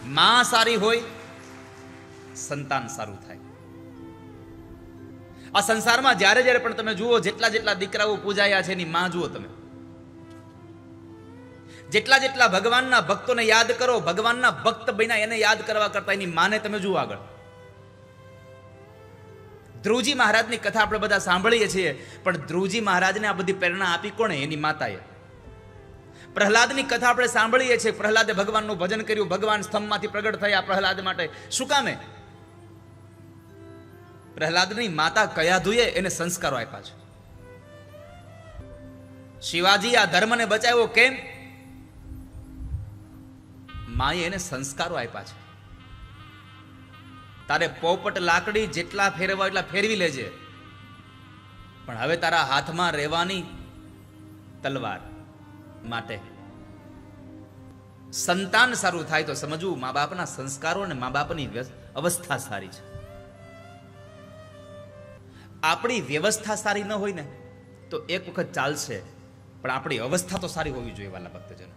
માં સારી હોય, સંતાન સારું થાય. આ સંસારમાં જ્યારે જ્યારે પણ તમે જુઓ, જેટલા જેટલા દીકરાઓ પૂજાયા છે એની માં જુઓ તમે. જેટલા જેટલા ભગવાનના ભક્તોને યાદ કરો, ભગવાનના ભક્ત બન્યા એને યાદ કરવા કરતા એની માને તમે જુઓ આગળ. ધ્રુવજી મહારાજની કથા આપણે બધા સાંભળીએ છીએ, પણ ધ્રુવજી મહારાજને આ બધી પ્રેરણા આપી કોણે? એની માતાએ. પ્રહલાદની કથા આપણે સાંભળીએ છીએ, પ્રહલાદે ભગવાનનું ભજન કર્યું, ભગવાન સ્તંભમાંથી પ્રગટ થયા પ્રહલાદ માટે. શું કામે? પ્રહલાદની માતા કયાધુએ એને સંસ્કારો આપ્યા છે. શિવાજી આ ધર્મને બચાવ્યો કેમ? માએ એને સંસ્કારો આપ્યા છે. તારે પોપટ લાકડી જેટલા ફેરવા એટલા ફેરવી લેજે, પણ હવે તારા હાથમાં રહેવાની તલવાર. માટે સંતાન સારું થાય તો સમજવું મા બાપના સંસ્કારો અને મા બાપની અવસ્થા સારી છે. આપણી વ્યવસ્થા સારી ન હોય ને તો એક વખત ચાલશે, પણ આપણી અવસ્થા તો સારી હોવી જોઈએ વાલા ભક્તજનો.